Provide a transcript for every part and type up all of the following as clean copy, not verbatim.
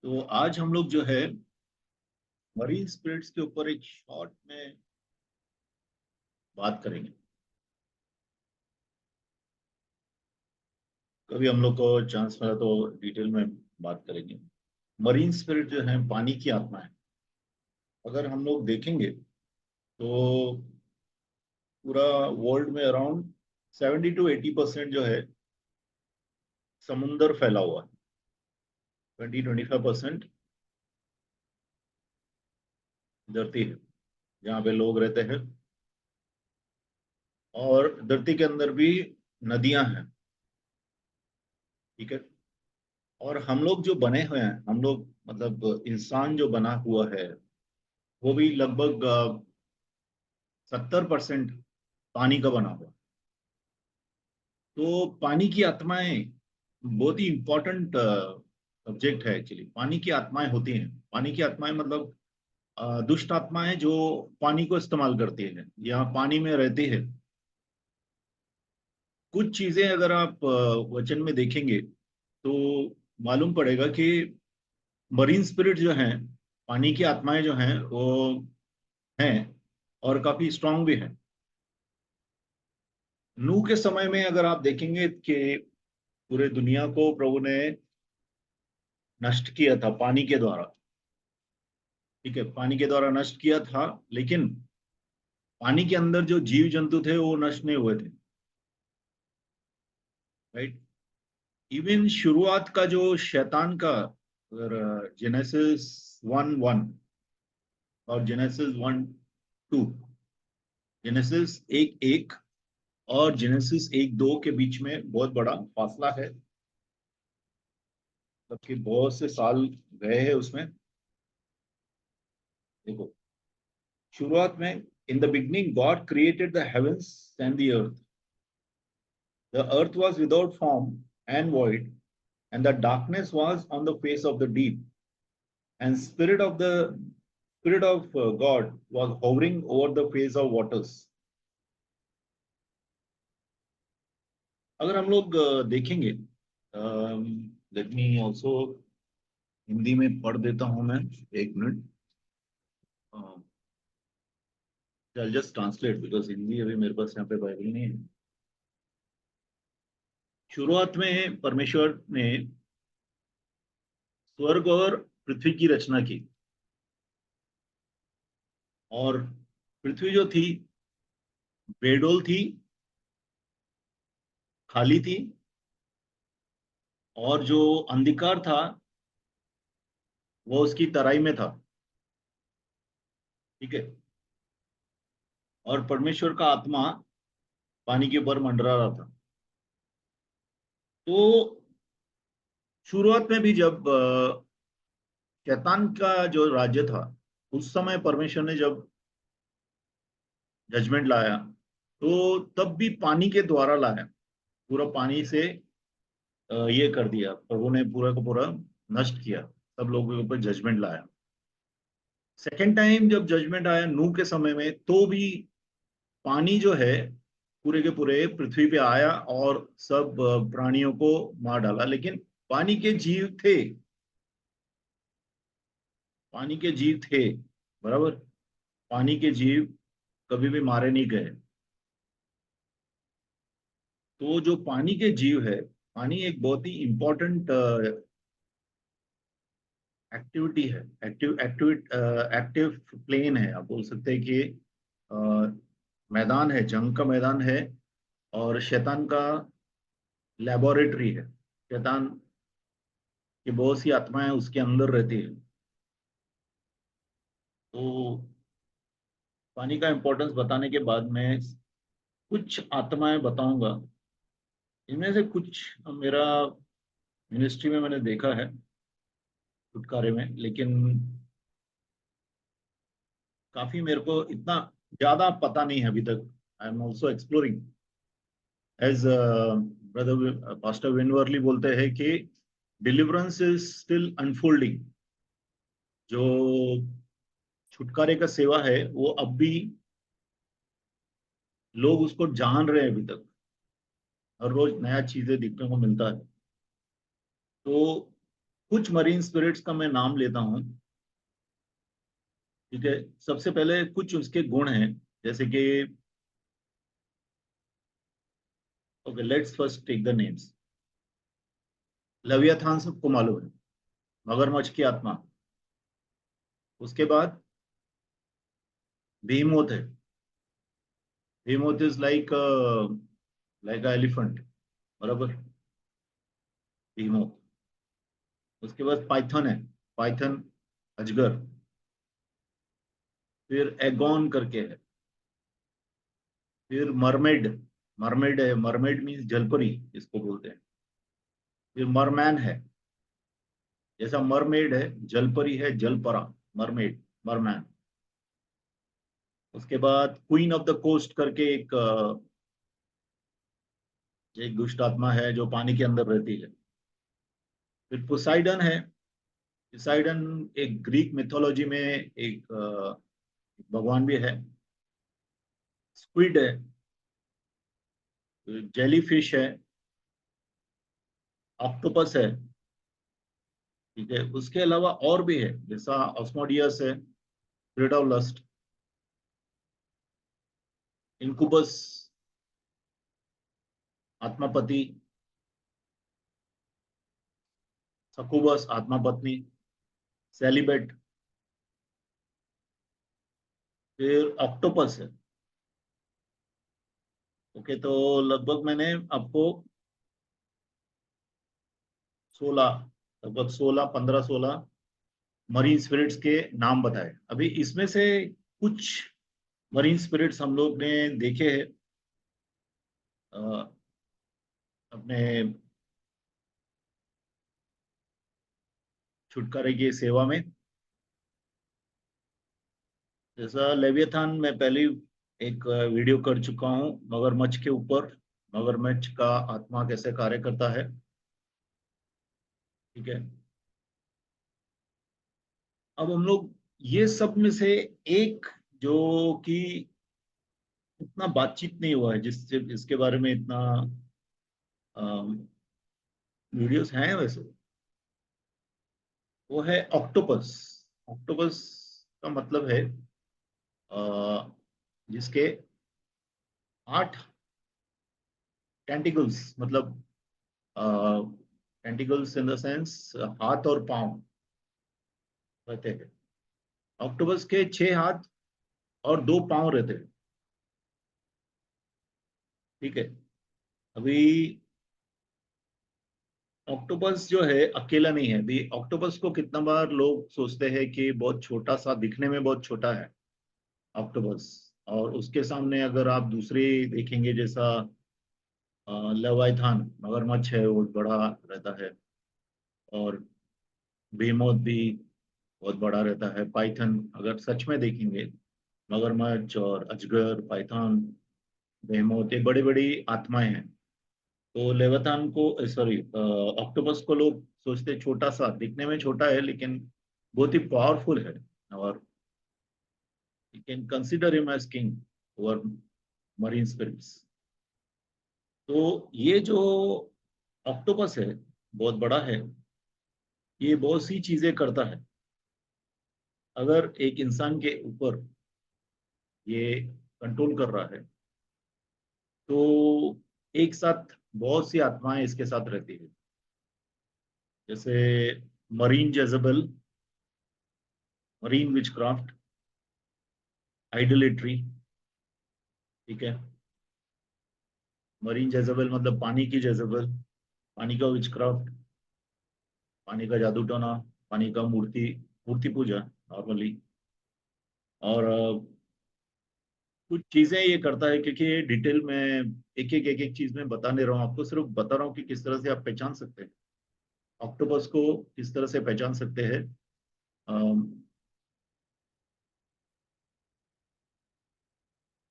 तो आज हम लोग जो है मरीन स्पिरिट्स के ऊपर एक शॉर्ट में बात करेंगे। कभी हम लोग को चांस मिला तो डिटेल में बात करेंगे। मरीन स्पिरिट जो है पानी की आत्मा है। अगर हम लोग देखेंगे तो पूरा वर्ल्ड में अराउंड 70 to 80% जो है समुंदर फैला हुआ है। 20-25% धरती है जहाँ पे लोग रहते हैं, और धरती के अंदर भी नदियां हैं। ठीक है। और हम लोग जो बने हुए हैं, हम लोग मतलब इंसान जो बना हुआ है वो भी लगभग 70% पानी का बना हुआ। तो पानी की आत्माएं बहुत ही इंपॉर्टेंट सब्जेक्ट है। एक्चुअली पानी की आत्माएं होती हैं। पानी की आत्माएं मतलब दुष्ट आत्माएं जो पानी को इस्तेमाल करती है या पानी में रहती है। कुछ चीजें अगर आप वचन में देखेंगे तो मालूम पड़ेगा कि मरीन स्पिरिट जो हैं, पानी की आत्माएं जो हैं वो हैं और काफी स्ट्रांग भी हैं। नूह के समय में अगर आप देखेंगे कि पूरे दुनिया को प्रभु ने नष्ट किया था पानी के द्वारा। ठीक है, पानी के द्वारा नष्ट किया था, लेकिन पानी के अंदर जो जीव जंतु थे वो नष्ट नहीं हुए थे। राइट। इवन शुरुआत का जो शैतान का, अगर जेनेसिस 1:1 और जेनेसिस 1:2, जेनेसिस 1:1 और जेनेसिस 1:2 के बीच में बहुत बड़ा फासला है। जबकि बहुत से साल गए हैं उसमें। देखो, शुरुआत में in the beginning God created the heavens and the earth. The earth was without form and void, and the darkness was on the face of the deep, and spirit of God was hovering over the face of waters. अगर हम लोग देखेंगे, let me also Hindi में पढ़ देता हूं मैं। एक minute. I just translate because Hindi अभी मेरे पास यहाँ पे बाइबल नहीं है। शुरुआत में परमेश्वर ने स्वर्ग और पृथ्वी की रचना की, और पृथ्वी जो थी बेडोल थी, खाली थी, और जो अंधकार था वो उसकी तराई में था। ठीक है। और परमेश्वर का आत्मा पानी के ऊपर मंडरा रहा था। तो शुरुआत में भी जब शैतान का जो राज्य था, उस समय परमेश्वर ने जब जजमेंट लाया तो तब भी पानी के द्वारा लाया। पूरा पानी से ये कर दिया प्रभु ने, पूरा का पूरा नष्ट किया, सब लोगों के ऊपर जजमेंट लाया। सेकेंड टाइम जब जजमेंट आया नूह के समय में, तो भी पानी जो है पूरे के पूरे पृथ्वी पे आया और सब प्राणियों को मार डाला। लेकिन पानी के जीव थे, पानी के जीव थे, बराबर। पानी के जीव कभी भी मारे नहीं गए। तो जो पानी के जीव है, पानी एक बहुत ही इंपॉर्टेंट एक्टिविटी है, एक्टिव प्लेन है। आप बोल सकते हैं कि अ, मैदान है, जंग का मैदान है, और शैतान का लेबोरेटरी है। शैतान की बहुत सी आत्माएं उसके अंदर रहती है। तो पानी का इंपॉर्टेंस बताने के बाद मैं कुछ आत्माएं बताऊंगा। इनमें से कुछ मेरा मिनिस्ट्री में मैंने देखा है छुटकारे में, लेकिन काफी मेरे को इतना ज्यादा पता नहीं है अभी तक। I am also exploring, as brother pastor विनवर्ली बोलते हैं कि डिलीवरेंस इज स्टिल अनफोल्डिंग। जो छुटकारे का सेवा है वो अब भी लोग उसको जान रहे हैं अभी तक। हर रोज नया चीजें देखने को मिलता है। तो कुछ मरीन स्पिरिट्स का मैं नाम लेता हूँ। ठीक है, सबसे पहले कुछ उसके गुण हैं, जैसे कि okay, let's first take the names. Leviathan सबको मालूम है, मगरमच्छ की आत्मा। उसके बाद बीमोथ है। बीमोथ इज लाइक एलिफेंट, बराबर, बीमोथ। उसके बाद पाइथन है, पाइथन, अजगर। फिर एगोन करके है। फिर मरमेड, मरमेड है, मरमेड मीन्स जलपरी इसको बोलते हैं। फिर मरमैन है, जैसा मरमेड है, जलपरी है, जलपरा, मरमेड, मरमैन। उसके बाद क्वीन ऑफ द कोस्ट करके एक दुष्ट आत्मा है जो पानी के अंदर रहती है। फिर पोसाइडन है। पोसाइडन एक ग्रीक मिथोलॉजी में एक भगवान भी है। स्क्विड है, जेलीफिश है, ऑक्टोपस है। ठीक है, उसके अलावा और भी है, जैसा ऑस्मोडियस है, क्रीडाउलस्ट, इनकुबस, आत्मापति, सकुबस आत्मापत्नी, सेलिबेट। फिर ऑक्टोपस है। ओके, तो लगभग मैंने आपको 16, लगभग 16, 15, 16 मरीन स्पिरिट्स के नाम बताए। अभी इसमें से कुछ मरीन स्पिरिट्स हम लोग ने देखे हैं अपने छुटकारे की सेवा में। जैसा लेवियथान मैं पहले एक वीडियो कर चुका हूँ मगरमच्छ के ऊपर, मगरमच्छ का आत्मा कैसे कार्य करता है। ठीक है, अब हम लोग ये सब में से एक जो कि उतना बातचीत नहीं हुआ है, जिससे इसके बारे में इतना वीडियोस हैं वैसे, वो है ऑक्टोपस। ऑक्टोपस का मतलब है जिसके 8 टेंटिकल्स, मतलब टेंटिकल्स इन द सेंस हाथ और पांव रहते हैं। ऑक्टोपस के 6 हाथ और 2 पांव रहते हैं। ठीक है, अभी ऑक्टोपस जो है अकेला नहीं है। भी ऑक्टोपस को कितना बार लोग सोचते हैं कि बहुत छोटा सा, दिखने में बहुत छोटा है ऑक्टोपस, और उसके सामने अगर आप दूसरे देखेंगे, जैसा लेवाइथान मगरमच्छ है, वो बड़ा रहता है। और बेमोथ भी बहुत बड़ा रहता है। पाइथन अगर सच में देखेंगे, मगरमच्छ और अजगर, पाइथन, बेमोथ, ये बड़ी बड़ी आत्माएं हैं। तो लेवाथान को, सॉरी, ऑक्टोपस को लोग सोचते छोटा सा, दिखने में छोटा है, लेकिन बहुत ही पावरफुल है। और you can consider him as king over marine spirits. तो ये जो ऑक्टोपस है, बहुत बड़ा है। ये बहुत सी चीजें करता है। अगर एक इंसान के ऊपर ये कंट्रोल कर रहा है, तो एक साथ बहुत सी आत्माएं इसके साथ रहती है। जैसे marine Jezebel, marine witchcraft, idolatry. ठीक है, मरीन जेजबेल मतलब पानी की जेजबेल, पानी का विचक्राफ्ट, पानी का जादू टोना, पानी का मूर्ति, मूर्ति पूजा नॉर्मली। और कुछ चीजें ये करता है, क्योंकि ये डिटेल में एक एक चीज में बता नहीं रहा हूँ आपको, सिर्फ बता रहा हूँ कि किस तरह से आप पहचान सकते हैं ऑक्टोपस को, किस तरह से पहचान सकते हैं। अम,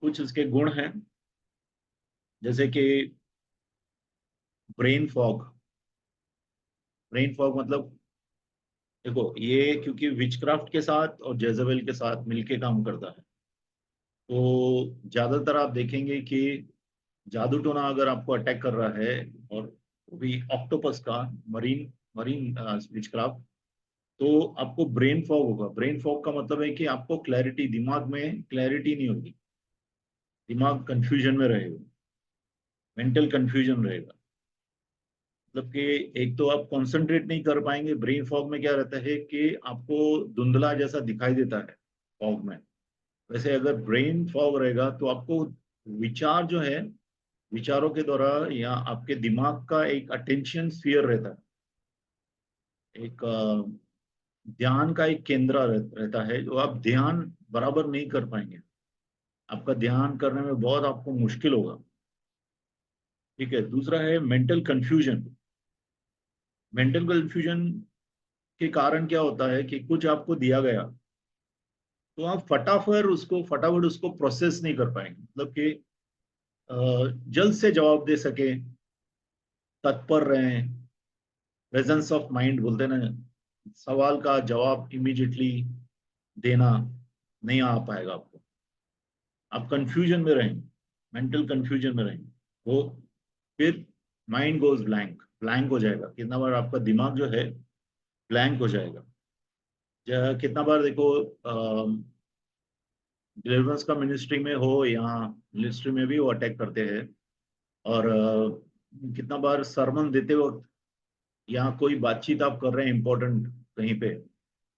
कुछ इसके गुण हैं, जैसे कि ब्रेन फॉग। ब्रेन फॉग मतलब, देखो ये क्योंकि विचक्राफ्ट के साथ और जेजबेल के साथ मिलके काम करता है, तो ज्यादातर आप देखेंगे कि जादू टोना अगर आपको अटैक कर रहा है, और वो भी ऑक्टोपस का, मरीन मरीन स्पीचक्राफ्ट, तो आपको ब्रेन फॉग होगा। ब्रेन फॉग का मतलब है कि आपको क्लैरिटी, दिमाग में क्लैरिटी नहीं होगी, दिमाग कंफ्यूजन में रहेगा, मेंटल कंफ्यूजन रहेगा। मतलब कि एक तो आप कंसंट्रेट नहीं कर पाएंगे। ब्रेन फॉग में क्या रहता है कि आपको धुंधला जैसा दिखाई देता है फॉग में। वैसे अगर ब्रेन फॉग रहेगा तो आपको विचार जो है, विचारों के द्वारा या आपके दिमाग का एक अटेंशन स्फीयर रहता है, एक ध्यान का एक केंद्र रहता है, जो आप ध्यान बराबर नहीं कर पाएंगे। आपका ध्यान करने में बहुत आपको मुश्किल होगा। ठीक है। दूसरा है मेंटल कंफ्यूजन। मेंटल कंफ्यूजन के कारण क्या होता है कि कुछ आपको दिया गया तो आप फटाफट उसको प्रोसेस नहीं कर पाएंगे। मतलब कि जल्द से जवाब दे सके, तत्पर रहें, प्रेजेंस ऑफ माइंड बोलते हैं ना, सवाल का जवाब इमीडिएटली देना नहीं आ पाएगा आपको। आप कंफ्यूजन में रहेंगे, मेंटल कंफ्यूजन में रहेंगे। वो फिर माइंड गोज ब्लैंक, ब्लैंक हो जाएगा। कितना बार आपका दिमाग जो है ब्लैंक हो जाएगा। कितना बार देखो, डिलीवरेंस का मिनिस्ट्री में हो या मिनिस्ट्री में भी वो अटैक करते हैं। और कितना बार सरमन देते वक्त या कोई बातचीत आप कर रहे हैं इंपॉर्टेंट कहीं पे,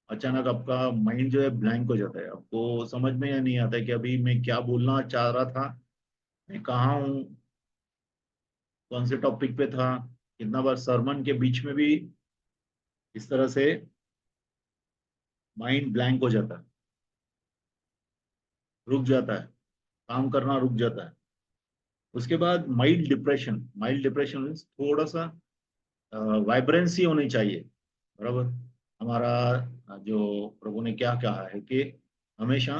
अचानक आपका माइंड जो है ब्लैंक हो जाता है। आपको समझ में नहीं आता है कि अभी मैं क्या बोलना चाह रहा था, मैं कहाँ हूँ, कौन से टॉपिक पे था। कितना बार सरमन के बीच में भी इस तरह से माइंड ब्लैंक हो जाता है, रुक जाता है, काम करना रुक जाता है। उसके बाद mild depression. Mild depression means थोड़ा सा वाइब्रेंसी होनी चाहिए, बराबर। हमारा जो प्रभु ने क्या कहा है कि हमेशा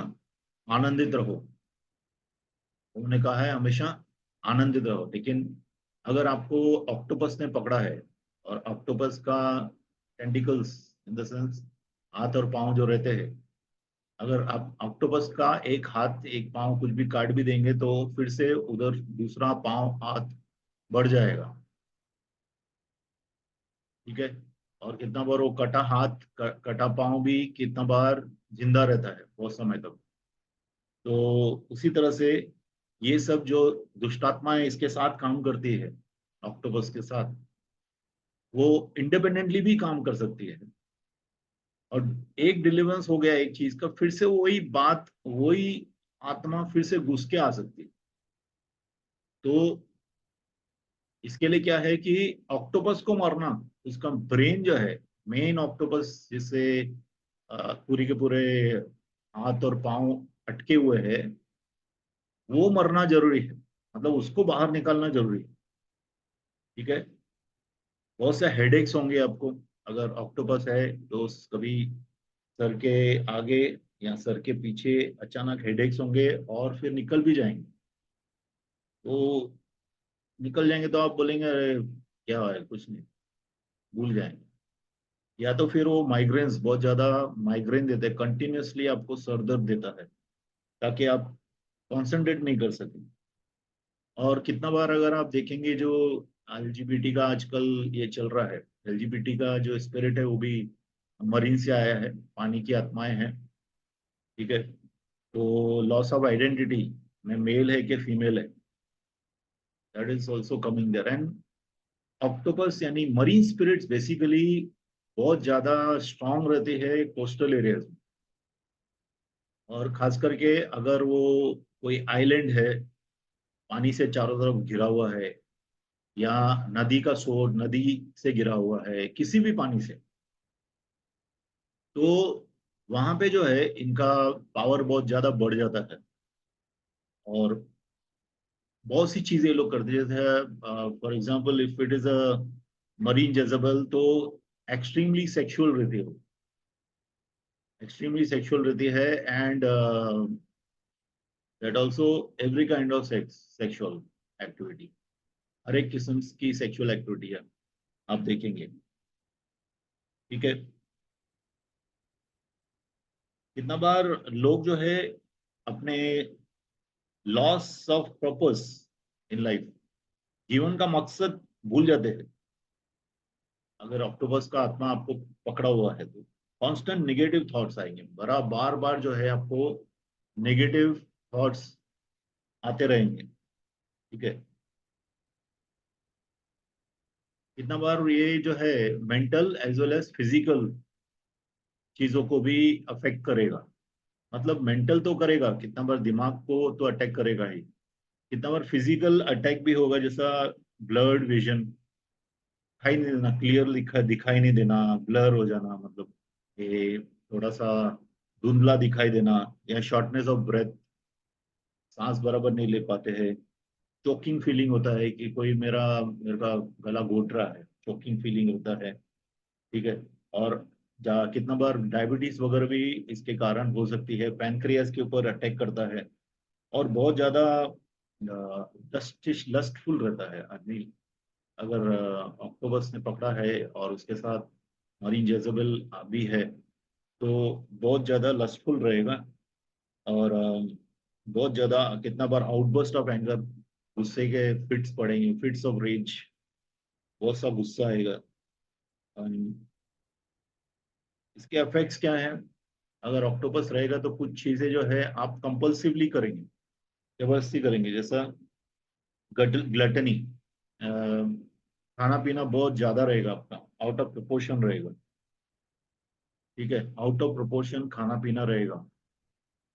आनंदित रहो। उन्होंने कहा है हमेशा आनंदित रहो। लेकिन अगर आपको ऑक्टोपस ने पकड़ा है, और ऑक्टोपस का टेंटिकल्स इन द सेंस हाथ और पांव जो रहते हैं, अगर आप ऑक्टोपस का एक हाथ एक पांव कुछ भी काट भी देंगे तो फिर से उधर दूसरा पांव हाथ बढ़ जाएगा। ठीक है। और कितना बार वो कटा हाथ कटा पांव भी कितना बार जिंदा रहता है बहुत समय तक। तो उसी तरह से ये सब जो दुष्टात्माएं इसके साथ काम करती है, ऑक्टोपस के साथ, वो इंडिपेंडेंटली भी काम कर सकती है। और एक डिलीवरेंस हो गया एक चीज का, फिर से वही बात, वही आत्मा फिर से घुस के आ सकती है। तो इसके लिए क्या है कि ऑक्टोपस को मारना, उसका ब्रेन जो है, मेन ऑक्टोपस जिससे पूरी के पूरे हाथ और पांव अटके हुए हैं, वो मरना जरूरी है। मतलब उसको बाहर निकालना जरूरी है। ठीक है। बहुत से हेडेक्स होंगे आपको अगर ऑक्टोपस है तो। कभी सर के आगे या सर के पीछे अचानक हेडेक्स होंगे और फिर निकल भी जाएंगे। तो निकल जाएंगे तो आप बोलेंगे अरे क्या है, कुछ नहीं, भूल जाएंगे। या तो फिर वो माइग्रेन्स, बहुत ज्यादा माइग्रेन देते हैं, कंटिन्यूअसली आपको सर दर्द देता है, ताकि आप कॉन्सेंट्रेट नहीं कर सकें। और कितना बार अगर आप देखेंगे जो एलजीबीटी का आजकल ये चल रहा है, एलजीबीटी का जो स्पिरिट है वो भी मरीन से आया है, पानी की आत्माएं हैं। ठीक है। तो लॉस ऑफ आइडेंटिटी में मेल है कि फीमेल है, that is also coming there. And octopus यानी मरीन स्पिरिट्स बेसिकली बहुत ज्यादा स्ट्रांग रहते हैं कोस्टल एरियाज में। और खास करके अगर वो कोई आइलैंड है, पानी से चारों तरफ घिरा हुआ है, या नदी का सोर्स, नदी से घिरा हुआ है, किसी भी पानी से, तो वहां पे जो है इनका पावर बहुत ज्यादा बढ़ जाता है। और बहुत सी चीजें ये लोग करते हैं। जैसे for example if it is a marine Jezebel, तो एक्सट्रीमली सेक्सुअल रहती है, एक्सट्रीमली सेक्सुअल रहती है। And that also every kind of sexual activity, हर एक किस्म की सेक्सुअल एक्टिविटी है, आप देखेंगे। ठीक है। कितना बार लोग जो है अपने loss of purpose in life, जीवन का मकसद भूल जाते हैं। अगर ऑक्टोपस का आत्मा आपको पकड़ा हुआ है तो कांस्टेंट नेगेटिव थॉट्स आएंगे, बड़ा बार बार जो है आपको नेगेटिव थॉट्स आते रहेंगे। ठीक है, कितना बार ये जो है mental as well as physical चीजों को भी अफेक्ट करेगा। मतलब मेंटल तो करेगा, कितना बार दिमाग को तो अटैक करेगा ही, कितना बार फिजिकल अटैक भी होगा, जैसा ब्लर्ड विजन, दिखाई नहीं देना, क्लियर दिखाई नहीं देना, ब्लर हो जाना, मतलब ये थोड़ा सा धुंधला दिखाई देना, या शॉर्टनेस ऑफ ब्रेथ, सांस बराबर नहीं ले पाते हैं, चोकिंग फीलिंग होता है कि कोई मेरे का गला घोट रहा है, चोकिंग फीलिंग होता है। ठीक है, और कितना बार डायबिटीज वगैरह भी इसके कारण हो सकती है, पैनक्रियास के ऊपर अटैक करता है, और बहुत ज्यादा लस्टफुल रहता है आदमी। अगर ऑक्टोबस ने पकड़ा है और उसके साथ मरीन जेजबेल भी है, तो बहुत ज्यादा लस्टफुल रहेगा। और बहुत ज्यादा कितना बार आउटबर्स्ट ऑफ एंगर, गुस्से के फिट्स पड़ेंगे, फिट्स ऑफ रेज, बहुत सा गुस्सा आएगा। इसके इफेक्ट्स क्या हैं? अगर ऑक्टोपस रहेगा तो कुछ चीजें जो है आप कंपल्सिवली करेंगे, जबरदस्ती करेंगे, जैसा ग्लटनी, खाना पीना बहुत ज्यादा रहेगा आपका, आउट ऑफ प्रोपोर्शन रहेगा। ठीक है, आउट ऑफ प्रोपोर्शन खाना पीना रहेगा।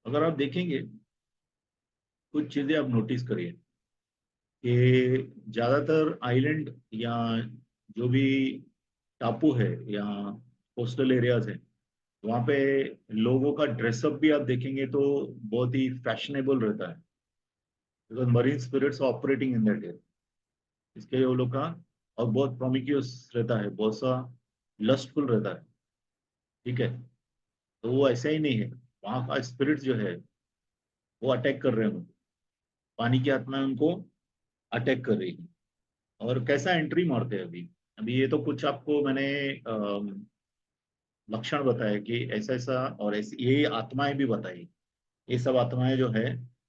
अगर आप देखेंगे, कुछ चीजें आप नोटिस करिए कि ज्यादातर आइलैंड या जो भी टापू है या कोस्टल एरियाज है, वहाँ पे लोगों का ड्रेसअप भी आप देखेंगे तो बहुत ही फैशनेबल रहता है, because marine spirits operating in that area. इसके लिए वो लोग का, और बहुत प्रोमिक्यूस रहता है, बहुत सा लस्टफुल रहता है। ठीक है, तो वो ऐसा ही नहीं है, वहाँ का स्पिरिट जो है वो अटैक कर रहे हैं उनको, पानी की आत्मा उनको अटैक कर रही है। और कैसा एंट्री मारते हैं अभी, अभी ये तो कुछ आपको मैंने लक्षण बताया कि ऐसा ऐसा, और ऐसी ये आत्माएं भी बताई। ये सब आत्माएं जो है,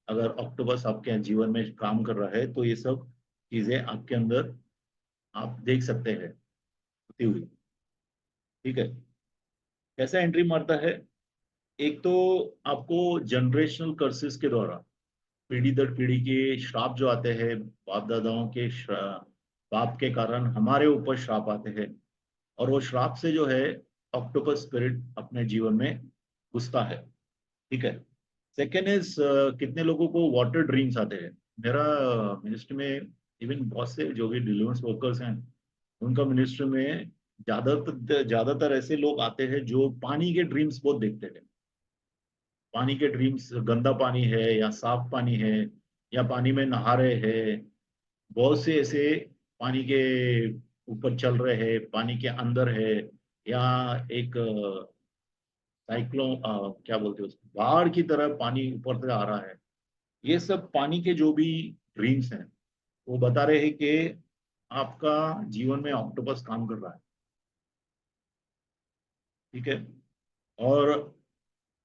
अगर ऑक्टोपस आपके जीवन में काम कर रहा है तो ये सब चीजें आपके अंदर आप देख सकते हैं होती हुई। ठीक है, कैसा एंट्री मारता है? एक तो आपको जनरेशनल कर्सेस के द्वारा, पीढ़ी दर पीढ़ी के श्राप जो आते हैं, बाप दादाओं के पाप के कारण हमारे ऊपर श्राप आते हैं, और वो श्राप से जो है ऑक्टोपस स्पिरिट अपने जीवन में घुसता है। ठीक है, सेकेंड इज, कितने लोगों को वाटर ड्रीम्स आते हैं? मेरा मिनिस्ट्री में इवन बहुत से जो भी डिलीवरेंस वर्कर्स हैं, उनका मिनिस्ट्री में ज्यादातर ऐसे लोग आते हैं जो पानी के ड्रीम्स बहुत देखते हैं। पानी के ड्रीम्स, गंदा पानी है या साफ पानी है, या पानी में नहा रहे हैं, बहुत से ऐसे पानी के ऊपर चल रहे हैं, पानी के अंदर है, या एक साइक्लोन, क्या बोलते हैं उसको, बाढ़ की तरह पानी ऊपर से आ रहा है। ये सब पानी के जो भी ड्रीम्स हैं, वो बता रहे हैं कि आपका जीवन में ऑक्टोपस काम कर रहा है। ठीक है, और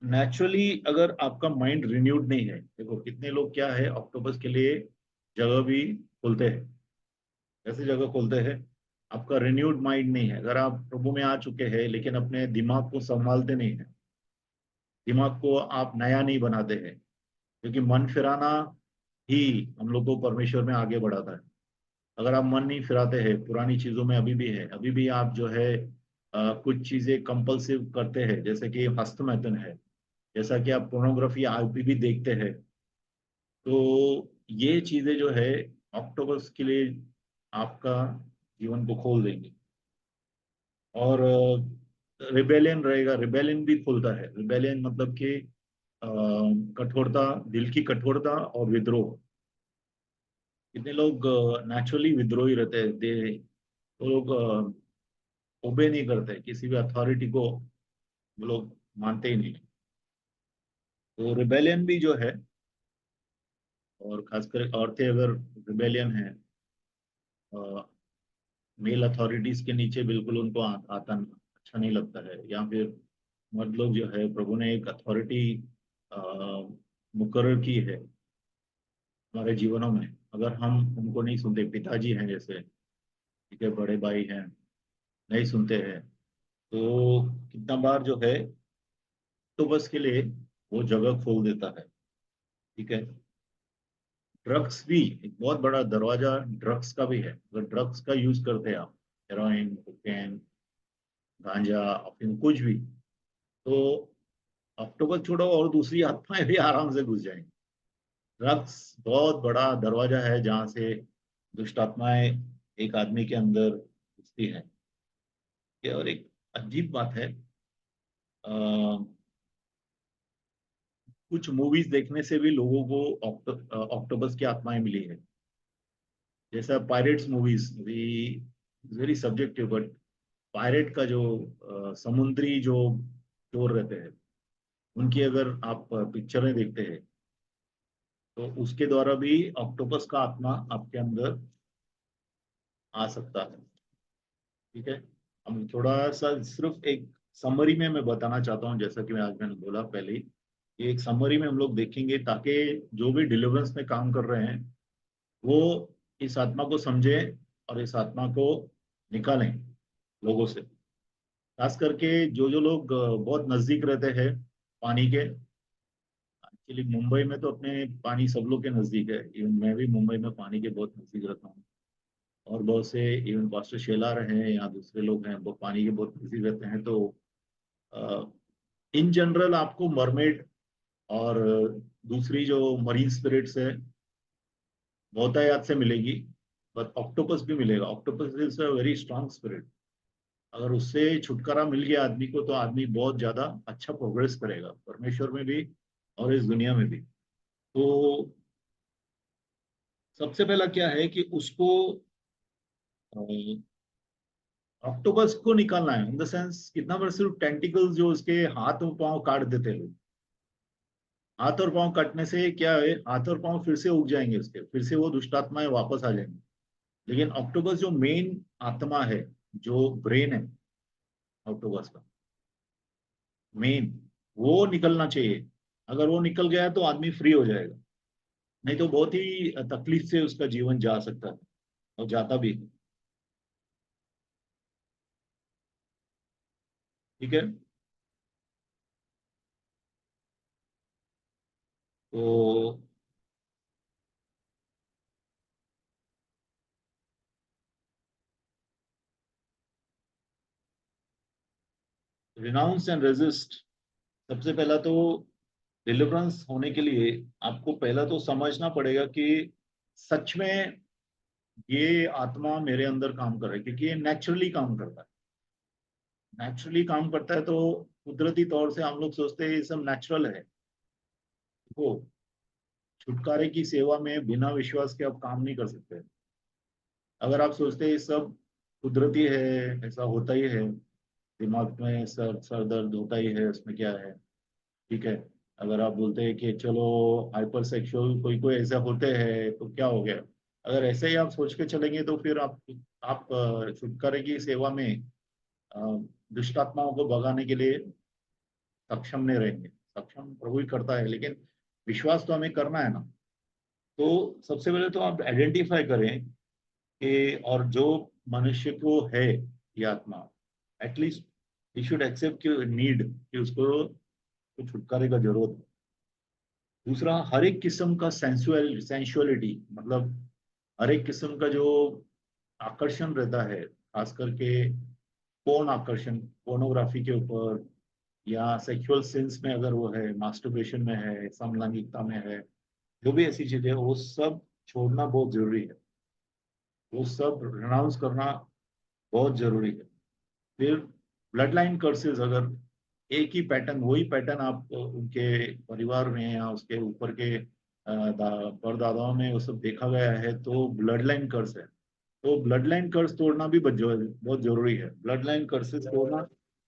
नेचुरली अगर आपका माइंड रिन्यूड नहीं है, देखो कितने लोग क्या है ऑक्टोपस के लिए जगह भी खोलते हैं, ऐसी जगह खोलते हैं, आपका रिन्यूड माइंड नहीं है, अगर आप प्रभु में आ चुके हैं लेकिन अपने दिमाग को संभालते नहीं है, दिमाग को आप नया नहीं बनाते हैं, क्योंकि मन फिराना ही हम लोग को परमेश्वर में आगे बढ़ाता है। अगर आप मन नहीं फिराते हैं, पुरानी चीजों में अभी भी है, अभी भी आप जो है कुछ चीजें कंपल्सिव करते हैं, जैसे कि हस्तमैथुन है, जैसा कि आप पोर्नोग्राफी अभी भी देखते हैं, तो ये चीजें जो है ऑक्टोपस के लिए आपका जीवन को खोल देंगे। और रिबेलियन रहेगा, रिबेलियन भी खुलता है, रिबेलियन मतलब कि कठोरता, दिल की कठोरता और विद्रोह। कितने लोग नेचुरली विद्रोही रहते हैं, दे वो लोग ओबे नहीं करते किसी भी अथॉरिटी को, वो लोग मानते ही नहीं। तो रिबेलियन भी जो है, और खासकर औरतें अगर रिबेलियन है, मेल अथॉरिटीज के नीचे बिल्कुल उनको आता अच्छा नहीं लगता है, या फिर मर्द लोग जो है, प्रभु ने एक अथॉरिटी मुकर्रर की है हमारे जीवनों में, अगर हम उनको नहीं सुनते, पिताजी हैं जैसे, ठीक है, बड़े भाई हैं, नहीं सुनते हैं। तो कितना बार जो है तो बस के लिए वो जगह खोल देता है। ठीक है। ड्रग्स भी एक बहुत बड़ा दरवाजा ड्रग्स का भी है। अगर ड्रग्स का यूज करते हैं आप, हेरोइन, कोकेन, गांजा, अफीम, कुछ भी, तो ऑक्टोपस छोड़ो और दूसरी आत्माएं भी आराम से घुस जाएंगी। ड्रग्स बहुत बड़ा दरवाजा है जहां से दुष्ट आत्माएं एक आदमी के अंदर घुसती हैं। ये और एक अजीब बात है, अ, कुछ मूवीज देखने से भी लोगों को ऑक्टोपस की आत्माएं मिली है। जैसा पायरेट्स मूवीज भी, वेरी सब्जेक्टिव, बट पायरेट का जो समुद्री जो चोर रहते हैं, उनकी अगर आप पिक्चरें देखते हैं तो उसके द्वारा भी ऑक्टोपस का आत्मा आपके अंदर आ सकता है। ठीक है। हम थोड़ा सा सिर्फ एक समरी में मैं बताना चाहता हूँ, जैसा कि मैंने बोला पहले ही, कि एक समरी में हम लोग देखेंगे ताकि जो भी डिलीवरेंस में काम कर रहे हैं वो इस आत्मा को समझे और इस आत्मा को निकालें लोगों से। खास करके जो जो लोग बहुत नजदीक रहते हैं पानी के। एक्चुअली मुंबई में तो अपने पानी सब लोग के नजदीक है, इवन मैं भी मुंबई में पानी के बहुत नजदीक रहता हूँ। और बहुत से इवन पास्टर शेला रहे हैं या दूसरे लोग हैं वो पानी के बहुत नजदीक रहते हैं। तो इन जनरल आपको मरमेड और दूसरी जो मरीन स्पिरिट्स है बहुतायत से मिलेगी। बट ऑक्टोपस भी मिलेगा। Octopus is a very strong spirit. अगर उससे छुटकारा मिल गया आदमी को तो आदमी बहुत ज्यादा अच्छा प्रोग्रेस करेगा परमेश्वर में भी और इस दुनिया में भी। तो सबसे पहला क्या है कि उसको ऑक्टोपस को निकालना है, इन द सेंस कितना बार सिर्फ टेंटिकल्स जो उसके हाथ और पांव काट देते हैं लोग। हाथ और पांव काटने से क्या है, हाथ और पांव फिर से उग जाएंगे उसके, फिर से वो दुष्टात्माएं वापस आ जाएंगी। लेकिन ऑक्टोपस जो मेन आत्मा है, जो ब्रेन है ऑक्टोपस का मेन, वो निकलना चाहिए। अगर वो निकल गया तो आदमी फ्री हो जाएगा। नहीं तो बहुत ही तकलीफ से उसका जीवन जा सकता है और जाता भी है। ठीक है। तो रिनाउंस एंड रेजिस्ट, सबसे पहला तो डिलीवरेंस होने के लिए आपको पहला तो समझना पड़ेगा कि सच में ये आत्मा मेरे अंदर काम कर रहा है, क्योंकि ये नेचुरली काम करता है। नेचुरली काम करता है तो कुदरती तौर से हम लोग सोचते हैं ये सब नेचुरल है। वो छुटकारे की सेवा में बिना विश्वास के आप काम नहीं कर सकते। अगर आप सोचते हैं ये सब कुदरती है, ऐसा होता ही है, दिमाग में सर सर दर्द होता ही है, उसमें क्या है। ठीक है। अगर आप बोलते हैं कि चलो हाइपर सेक्सुअल कोई कोई ऐसा होते हैं तो क्या हो गया, अगर ऐसे ही आप सोच के चलेंगे तो फिर आप छुटकारे की सेवा में अ, दुष्ट आत्माओं को भगाने के लिए सक्षम नहीं रहेंगे। सक्षम प्रभु ही करता है, लेकिन विश्वास तो हमें करना है ना। तो सबसे पहले तो आप आइडेंटिफाई करें कि और जो मनुष्य को है ये आत्मा, at least he should accept need कि उसको तो छुटकारे का जरूरत है। दूसरा, हर एक किस्म का सेंसुअलिटी, मतलब हर एक किस्म का जो आकर्षण रहता है, खास करके कौन आकर्षण, पोर्नोग्राफी के ऊपर या सेक्सुअल सिंस में, अगर वो है मास्टरबेशन में है, समलैंगिकता में है, जो भी ऐसी चीजें वो सब छोड़ना बहुत जरूरी है। वो सब रिनाउंस करना बहुत जरूरी है। फिर ब्लड लाइन कर्सेस, अगर एक ही पैटर्न, वही पैटर्न आप उनके परिवार में या उसके ऊपर के परदादाओं में वो सब देखा गया है तो ब्लड लाइन कर्स है। तो ब्लड लाइन कर्स तोड़ना भी बहुत जरूरी है। ब्लड लाइन कर्सेस तोड़ना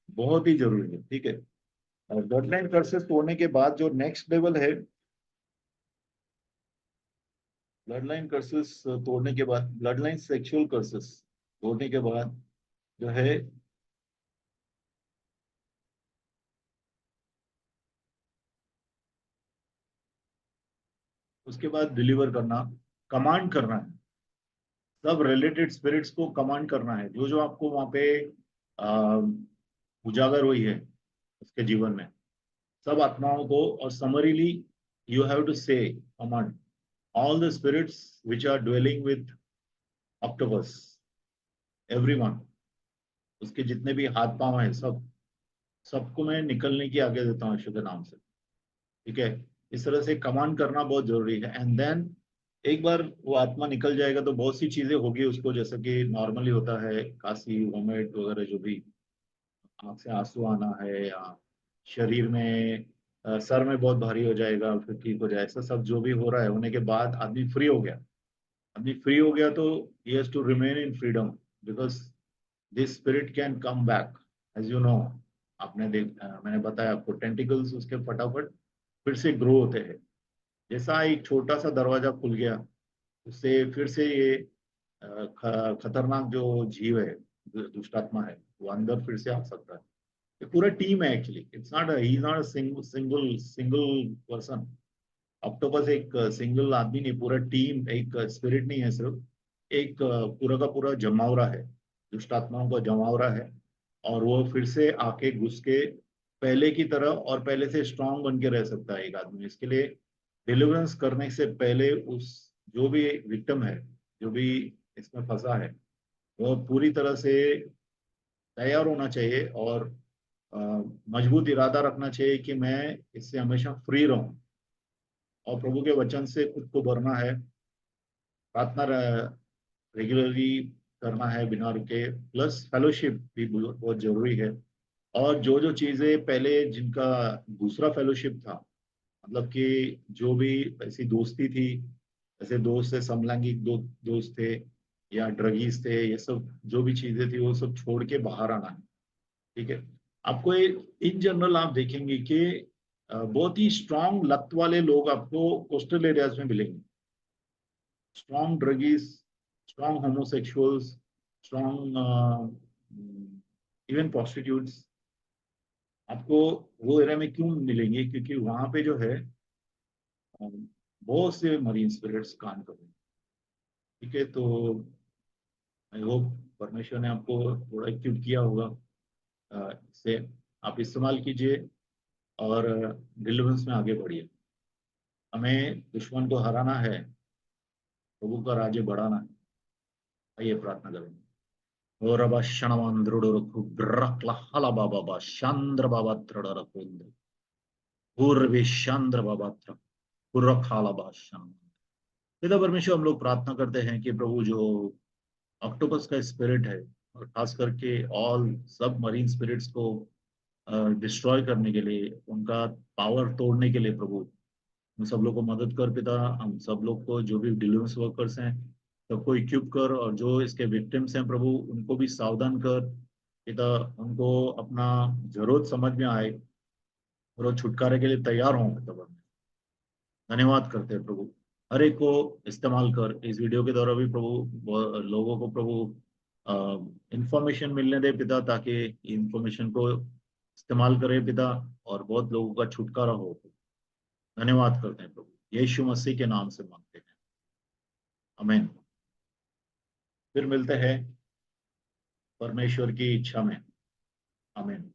बहुत ही जरूरी है। ठीक है। और ब्लड लाइन कर्सेस तोड़ने के बाद जो नेक्स्ट लेवल है, ब्लड लाइन कर्सेस तोड़ने के बाद, ब्लड लाइन सेक्सुअल कर्सेस तोड़ने के बाद जो है, उसके बाद डिलीवर करना, कमांड करना है। सब रिलेटेड स्पिरिट्स को कमांड करना है, जो जो आपको वहां पे उजागर हुई है उसके जीवन में, सब आत्माओं को, और summarily you have to say command all the spirits which are dwelling with octopus, everyone, उसके जितने भी हाथ पांव हैं सब, सबको मैं निकलने की आज्ञा देता हूँ यीशु के नाम से। ठीक है, इस तरह से कमांड करना बहुत जरूरी है। एंड देन एक बार वो आत्मा निकल जाएगा तो बहुत सी चीजें होगी उसको, जैसे कि नॉर्मली होता है काशी वोमिट वगैरह, जो भी आंख से आंसू आना है, या शरीर में सर में बहुत भारी हो जाएगा फिर ठीक हो जाए, ऐसा सब जो भी हो रहा है, होने के बाद आदमी फ्री हो गया। आदमी फ्री हो गया तो he has to remain in freedom, because this spirit can come back, as you know. मैंने बताया आपको, टेंटिकल्स उसके फटाफट फिर से ग्रो होते हैं। जैसा एक छोटा सा दरवाजा खुल गया, उससे फिर से ये खतरनाक जो जीव है, दुष्टात्मा है, वो अंदर फिर से आ सकता है। ये पूरा टीम है actually, it's not he is not a single single person. Octopus एक सिंगल आदमी नहीं, पूरा टीम, एक स्पिरिट नहीं है सिर्फ, एक पूरा का पूरा जमावड़ा है, दुष्ट आत्माओं का जमावड़ा है। और वो फिर से आके घुस के पहले की तरह और पहले से स्ट्रांग बन के रह सकता है एक आदमी। इसके लिए डिलीवरेंस करने से पहले उस जो भी विक्टिम है, जो भी इसमें फंसा है, वो पूरी तरह से तैयार होना चाहिए, और अ, मजबूत इरादा रखना चाहिए कि मैं इससे हमेशा फ्री रहूं, और प्रभु के वचन से खुद को भरना है, प्रार्थना रेगुलरली करना है बिना रुके, प्लस फेलोशिप भी बहुत जरूरी है। और जो जो चीजें पहले जिनका दूसरा फेलोशिप था, मतलब कि जो भी ऐसी दोस्ती थी, ऐसे दोस्त थे, समलैंगिक दोस्त थे, या ड्रगीज थे, ये सब जो भी चीजें थी वो सब छोड़ के बाहर आना है। ठीक है, आपको इन जनरल आप देखेंगे कि बहुत ही स्ट्रांग लत वाले लोग आपको कोस्टल एरियाज में मिलेंगे, strong druggies, strong homosexuals, strong even prostitutes, आपको वो एरिया में क्यों मिलेंगे? क्योंकि वहां पे जो है बहुत से मरीन स्पिरिट्स काम कर रहे हैं। ठीक है, तो आई होप परमेश्वर ने आपको थोड़ा इक्विप किया होगा, इससे आप इस्तेमाल कीजिए और डिलीवरेंस में आगे बढ़िए। हमें दुश्मन को हराना है, प्रभु का राज्य बढ़ाना है। आइए प्रार्थना करेंगे। ओ रबा शणवान रखु ब्रकला हला बाबा शांद्र बाबा त्रण रखुंद्र पूर्वी शांद्र बाबा त्र पुरखाला बादशाह। पिता परमेश्वर, हम लोग प्रार्थना करते हैं कि प्रभु जो ऑक्टोपस का स्पिरिट है, और खास करके ऑल सब मरीन स्पिरिट्स को डिस्ट्रॉय करने के लिए, उनका पावर तोड़ने के लिए, प्रभु हम सब लोग को मदद कर पिता। हम सब लोग को, जो भी डिलीवरेंस वर्कर्स हैं, सबको इक्विप कर, और जो इसके विक्टिम्स हैं प्रभु, उनको भी सावधान कर पिता, उनको अपना जरूरत समझ में आए और वो छुटकारे के लिए तैयार हों पिता। धन्यवाद करते हैं प्रभु, हर एक को इस्तेमाल कर, इस वीडियो के द्वारा भी प्रभु लोगों को प्रभु इंफॉर्मेशन मिलने दे पिता, ताकि इंफॉर्मेशन को इस्तेमाल करें पिता, और बहुत लोगों का छुटकारा हो। धन्यवाद करते हैं प्रभु, यीशु मसीह के नाम से मांगते हैं, आमीन। फिर मिलते हैं परमेश्वर की इच्छा में, आमीन।